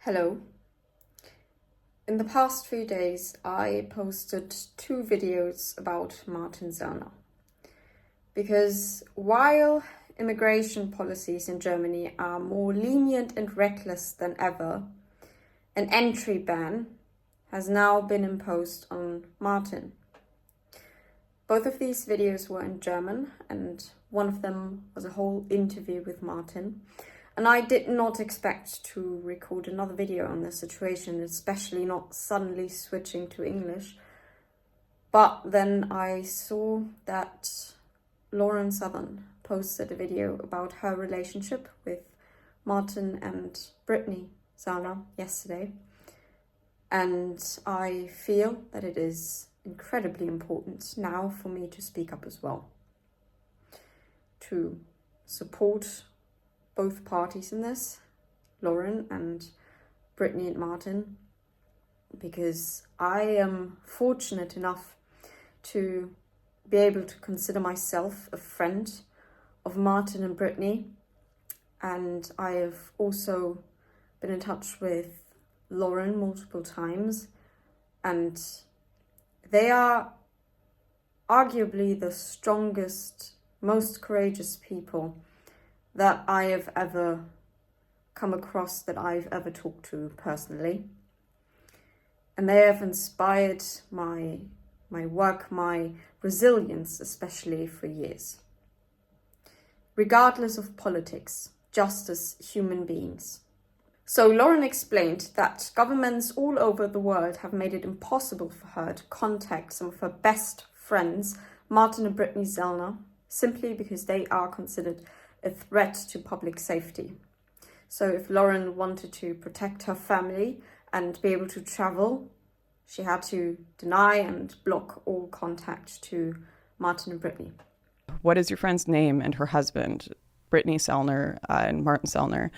Hello. In the past few days, I posted 2 videos about Martin Sellner. Because while immigration policies in Germany are more lenient and reckless than ever, an entry ban has now been imposed on Martin. Both of these videos were in German, and one of them was a whole interview with Martin. And I did not expect to record another video on this situation, especially not suddenly switching to English. But then I saw that Lauren Southern posted a video about her relationship with Martin and Brittany Sellner yesterday. And I feel that it is incredibly important now for me to speak up as well, to support both parties in this, Lauren and Brittany and Martin, because I am fortunate enough to be able to consider myself a friend of Martin and Brittany, and I have also been in touch with Lauren multiple times, and they are arguably the strongest, most courageous people that I have ever come across, that I've ever talked to personally. And they have inspired my work, my resilience, especially for years. Regardless of politics, just as human beings. So Lauren explained that governments all over the world have made it impossible for her to contact some of her best friends, Martin and Brittany Sellner, simply because they are considered a threat to public safety. So if Lauren wanted to protect her family and be able to travel, she had to deny and block all contact to Martin and Brittany. What is your friend's name and her husband, Brittany Sellner and Martin Sellner?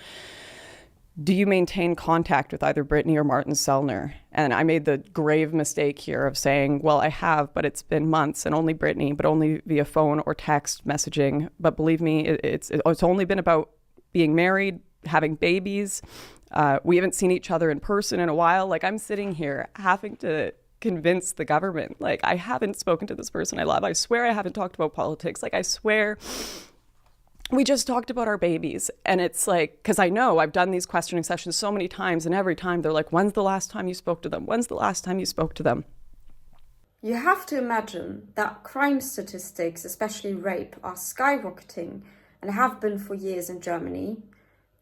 Do you maintain contact with either Brittany or Martin Sellner? And I made the grave mistake here of saying, well, I have, but it's been months, and only Brittany, but only via phone or text messaging. But believe me, it's only been about being married, having babies. We haven't seen each other in person in a while. Like, I'm sitting here having to convince the government, like, I haven't spoken to this person I love. I swear I haven't talked about politics. Like, I swear we just talked about our babies. And it's like, because I know I've done these questioning sessions so many times, and every time they're like, when's the last time you spoke to them? When's the last time you spoke to them? You have to imagine that crime statistics, especially rape, are skyrocketing and have been for years in Germany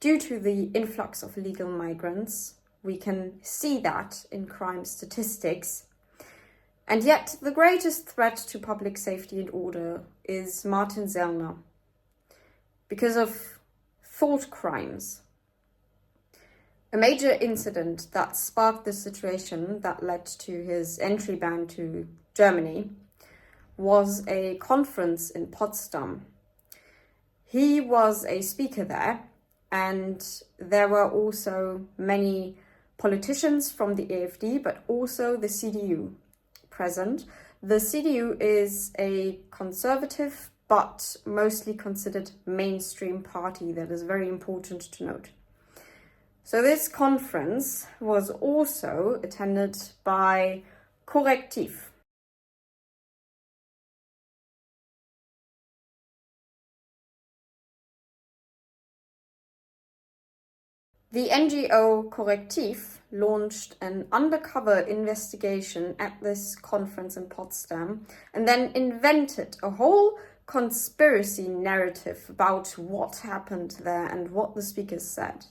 due to the influx of illegal migrants. We can see that in crime statistics. And yet the greatest threat to public safety and order is Martin Sellner, because of thought crimes. A major incident that sparked the situation that led to his entry ban to Germany was a conference in Potsdam. He was a speaker there, and there were also many politicians from the AfD, but also the CDU present. The CDU is a conservative but mostly considered mainstream party. That is very important to note. So this conference was also attended by Correctiv. The NGO Correctiv launched an undercover investigation at this conference in Potsdam and then invented a whole conspiracy narrative about what happened there and what the speakers said.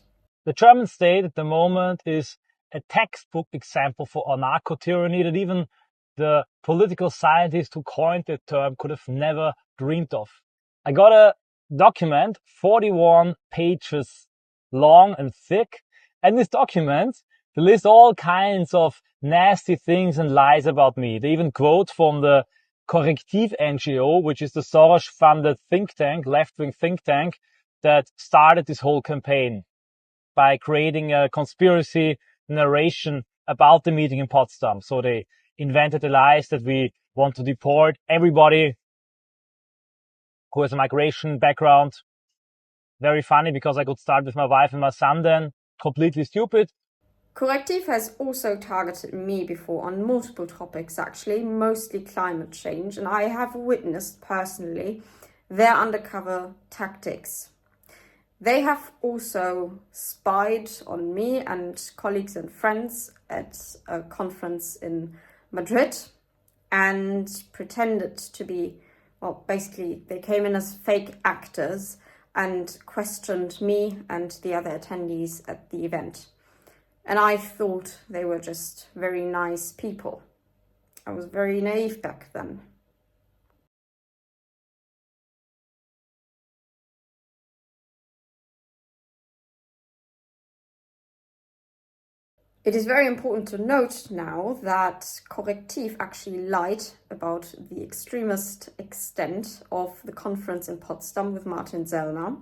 The German state at the moment is a textbook example for anarcho-tyranny that even the political scientist who coined the term could have never dreamed of. I got a document, 41 pages long and thick, and this document, they list all kinds of nasty things and lies about me. They even quote from the Correctiv NGO, which is the Soros-funded think tank, left-wing think tank, that started this whole campaign by creating a conspiracy narration about the meeting in Potsdam. So they invented the lies that we want to deport everybody who has a migration background. Very funny, because I could start with my wife and my son then. Completely stupid. Correctiv has also targeted me before on multiple topics, actually, mostly climate change, and I have witnessed personally their undercover tactics. They have also spied on me and colleagues and friends at a conference in Madrid and pretended to be, well, basically, they came in as fake actors and questioned me and the other attendees at the event. And I thought they were just very nice people. I was very naive back then. It is very important to note now that Correctiv actually lied about the extremist extent of the conference in Potsdam with Martin Sellner,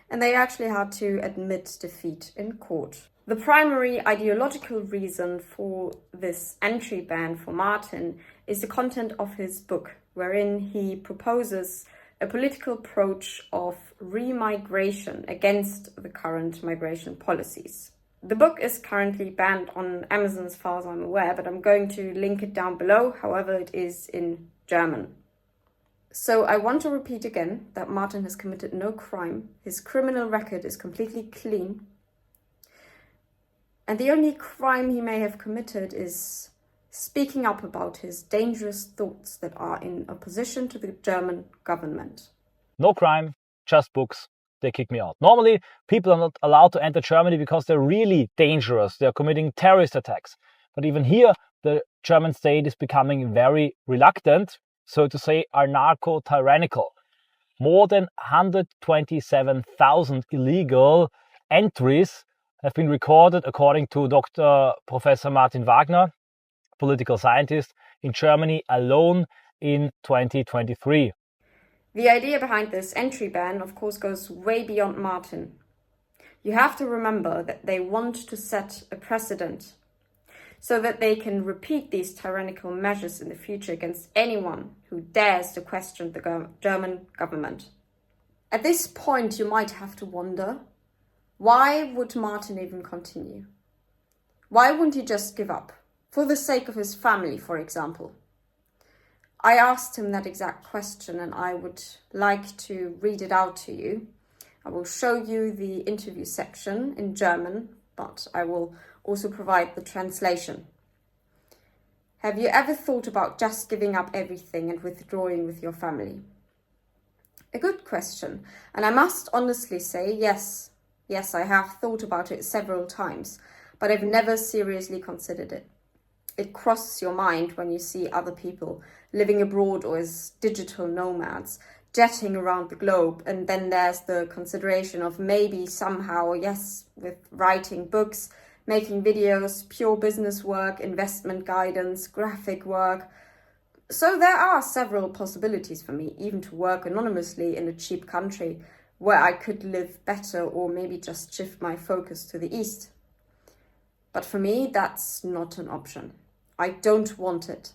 and they actually had to admit defeat in court. The primary ideological reason for this entry ban for Martin is the content of his book, wherein he proposes a political approach of remigration against the current migration policies. The book is currently banned on Amazon as far as I'm aware, but I'm going to link it down below, however it is in German. So I want to repeat again that Martin has committed no crime. His criminal record is completely clean. And the only crime he may have committed is speaking up about his dangerous thoughts that are in opposition to the German government. No crime, just books. They kick me out. Normally, people are not allowed to enter Germany because they're really dangerous. They're committing terrorist attacks. But even here, the German state is becoming very reluctant, so to say, anarcho-tyrannical. More than 127,000 illegal entries have been recorded, according to Dr. Professor Martin Wagner, political scientist, in Germany alone in 2023. The idea behind this entry ban, of course, goes way beyond Martin. You have to remember that they want to set a precedent so that they can repeat these tyrannical measures in the future against anyone who dares to question the German government. At this point, you might have to wonder, why would Martin even continue? Why wouldn't he just give up? For the sake of his family, for example. I asked him that exact question and I would like to read it out to you. I will show you the interview section in German, but I will also provide the translation. Have you ever thought about just giving up everything and withdrawing with your family? A good question, and I must honestly say yes. Yes, I have thought about it several times, but I've never seriously considered it. It crosses your mind when you see other people living abroad or as digital nomads, jetting around the globe, and then there's the consideration of maybe somehow, yes, with writing books, making videos, pure business work, investment guidance, graphic work. So there are several possibilities for me, even to work anonymously in a cheap country where I could live better or maybe just shift my focus to the east. But for me, that's not an option. I don't want it.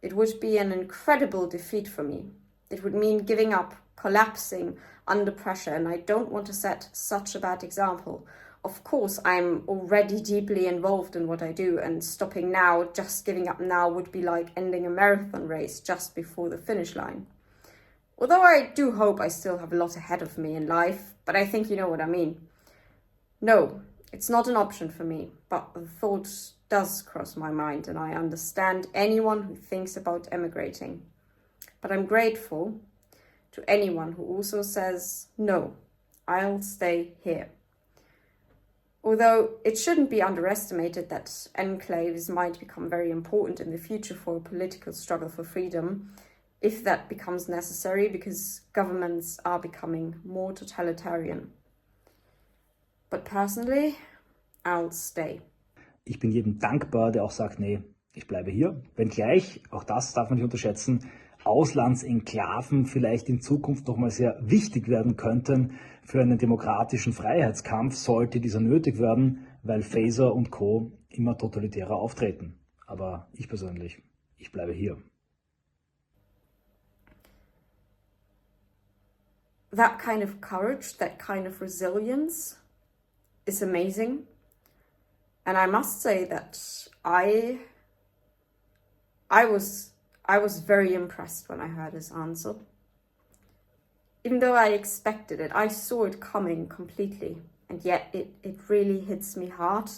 It would be an incredible defeat for me. It would mean giving up, collapsing under pressure, and I don't want to set such a bad example. Of course, I'm already deeply involved in what I do, and stopping now, just giving up now, would be like ending a marathon race just before the finish line. Although I do hope I still have a lot ahead of me in life, but I think you know what I mean. No, it's not an option for me, but the thought does cross my mind, and I understand anyone who thinks about emigrating. But I'm grateful to anyone who also says, no, I'll stay here. Although it shouldn't be underestimated that enclaves might become very important in the future for a political struggle for freedom, if that becomes necessary, because governments are becoming more totalitarian. But personally, I'll stay. Ich bin jedem dankbar, der auch sagt, nee, ich bleibe hier. Wenngleich, auch das darf man nicht unterschätzen, Auslandsenklaven vielleicht in Zukunft nochmal sehr wichtig werden könnten für einen demokratischen Freiheitskampf, sollte dieser nötig werden, weil Faeser und Co. immer totalitärer auftreten. Aber ich persönlich, ich bleibe hier. That kind of courage, that kind of resilience is amazing. And I must say that I was very impressed when I heard his answer. Even though I expected it, I saw it coming completely. And yet it really hits me hard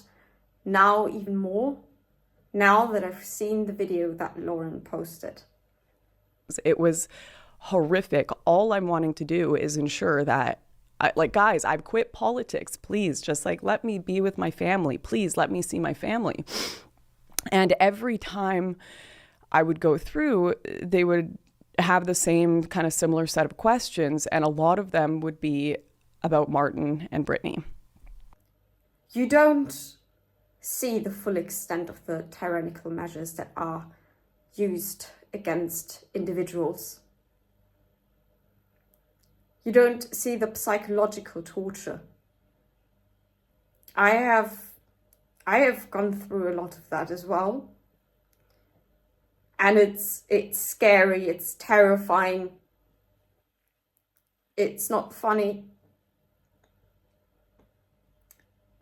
now, even more, now that I've seen the video that Lauren posted. It was horrific. All I'm wanting to do is ensure that, guys, I've quit politics. Please, just let me be with my family. Please let me see my family. And every time I would go through, they would have the same kind of similar set of questions, and a lot of them would be about Martin and Brittany. You don't see the full extent of the tyrannical measures that are used against individuals. You don't see the psychological torture. I have gone through a lot of that as well. And it's scary, it's terrifying. It's not funny.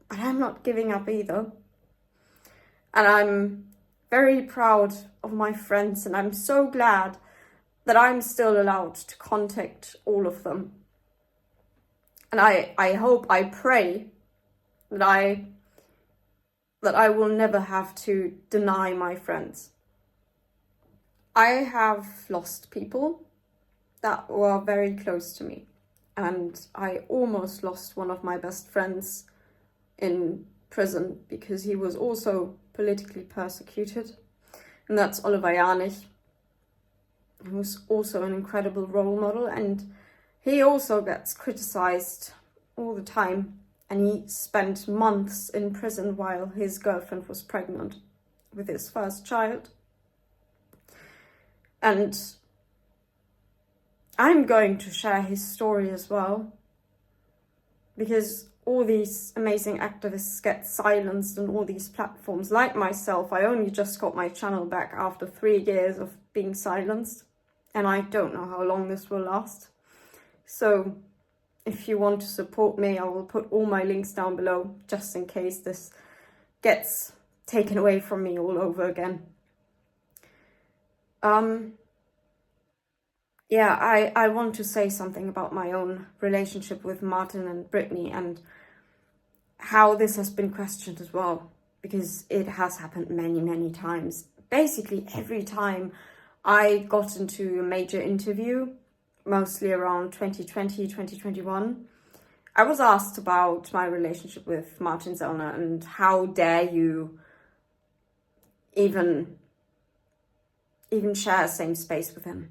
But I'm not giving up either. And I'm very proud of my friends, and I'm so glad that I'm still allowed to contact all of them. And I hope, I pray that I will never have to deny my friends. I have lost people that were very close to me, and I almost lost one of my best friends in prison because he was also politically persecuted, and that's Oliver Janich, who's also an incredible role model, and he also gets criticized all the time, and he spent months in prison while his girlfriend was pregnant with his first child. And I'm going to share his story as well, because all these amazing activists get silenced on all these platforms. Like myself, I only just got my channel back after 3 years of being silenced, and I don't know how long this will last. So if you want to support me, I will put all my links down below, just in case this gets taken away from me all over again. I want to say something about my own relationship with Martin and Brittany, and how this has been questioned as well, because it has happened many, many times. Basically every time I got into a major interview, mostly around 2020, 2021, I was asked about my relationship with Martin Sellner, and how dare you even share a same space with him.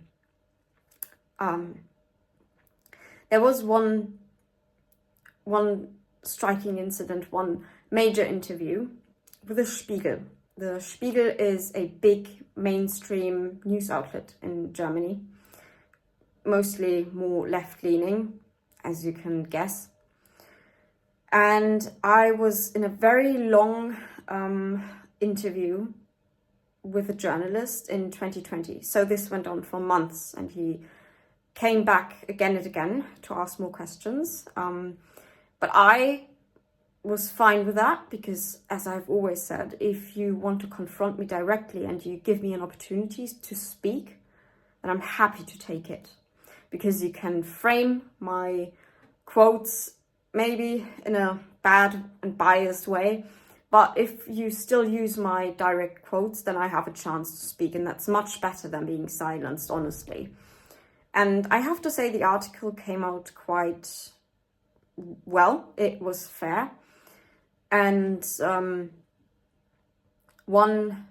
There was one striking incident, one major interview with the Spiegel. The Spiegel is a big mainstream news outlet in Germany, mostly more left-leaning, as you can guess. And I was in a very long interview with a journalist in 2020. So this went on for months, and he came back again and again to ask more questions. But I was fine with that, because, as I've always said, if you want to confront me directly and you give me an opportunity to speak, then I'm happy to take it. Because you can frame my quotes maybe in a bad and biased way, but if you still use my direct quotes, then I have a chance to speak, and that's much better than being silenced, honestly. And I have to say, the article came out quite well. It was fair. And one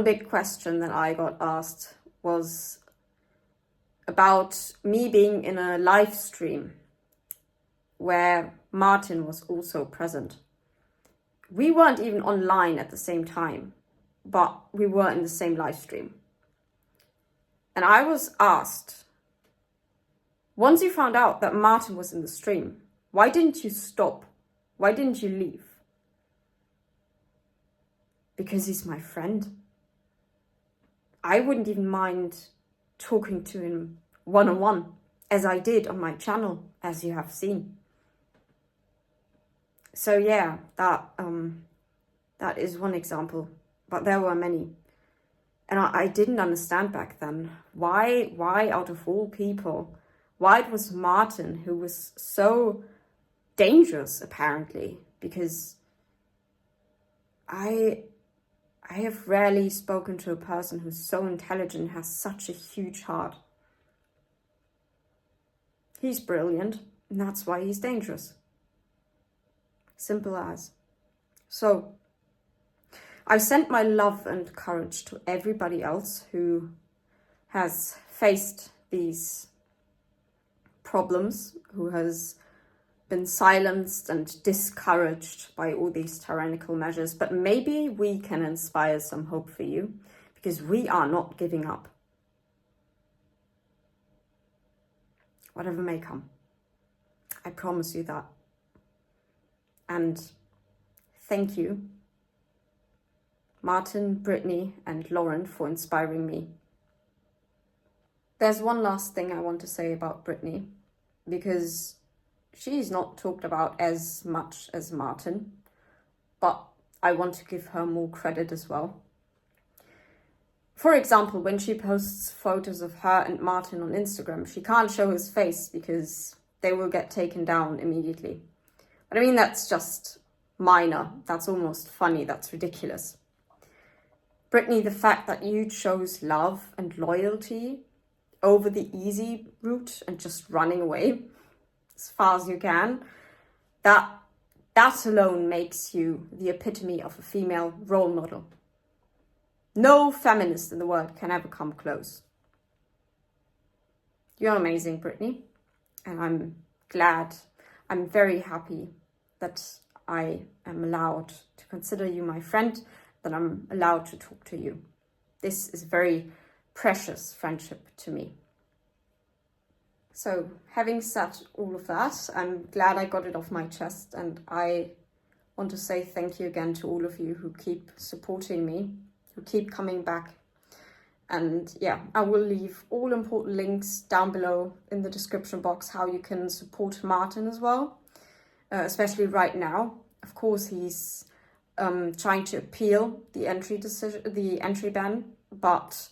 big question that I got asked was about me being in a live stream where Martin was also present. We weren't even online at the same time, but we were in the same live stream. And I was asked, once you found out that Martin was in the stream, why didn't you stop? Why didn't you leave? Because he's my friend. I wouldn't even mind talking to him one-on-one, as I did on my channel, as you have seen. So yeah, that is one example, but there were many. And I didn't understand back then why out of all people, why it was Martin who was so dangerous, apparently, because I have rarely spoken to a person who's so intelligent, has such a huge heart. He's brilliant, and that's why he's dangerous. Simple as. So, I send my love and courage to everybody else who has faced these problems, who has been silenced and discouraged by all these tyrannical measures. But maybe we can inspire some hope for you, because we are not giving up. Whatever may come. I promise you that. And thank you, Martin, Brittany, and Lauren, for inspiring me. There's one last thing I want to say about Brittany, because she's not talked about as much as Martin, but I want to give her more credit as well. For example, when she posts photos of her and Martin on Instagram, she can't show his face because they will get taken down immediately. But I mean, that's just minor. That's almost funny. That's ridiculous. Brittany, the fact that you chose love and loyalty over the easy route and just running away as far as you can, that alone makes you the epitome of a female role model. No feminist in the world can ever come close. You're amazing, Brittany, and I'm very happy that I am allowed to consider you my friend, that I'm allowed to talk to you. This is a very precious friendship to me. So, having said all of that, I'm glad I got it off my chest, and I want to say thank you again to all of you who keep supporting me, who keep coming back. And yeah, I will leave all important links down below in the description box how you can support Martin as well, especially right now. Of course, he's trying to appeal the entry ban, but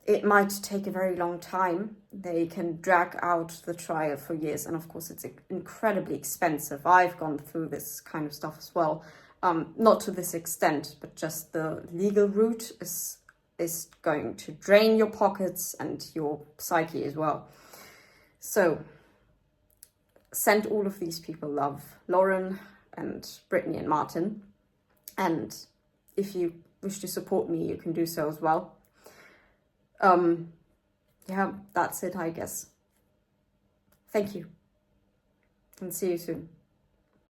it might take a very long time. They can drag out the trial for years, and of course it's incredibly expensive. I've gone through this kind of stuff as well. Not to this extent, but just the legal route is going to drain your pockets and your psyche as well. So send all of these people love, Lauren and Brittany and Martin. And if you wish to support me, you can do so as well. Yeah, that's it, I guess. Thank you, and see you soon.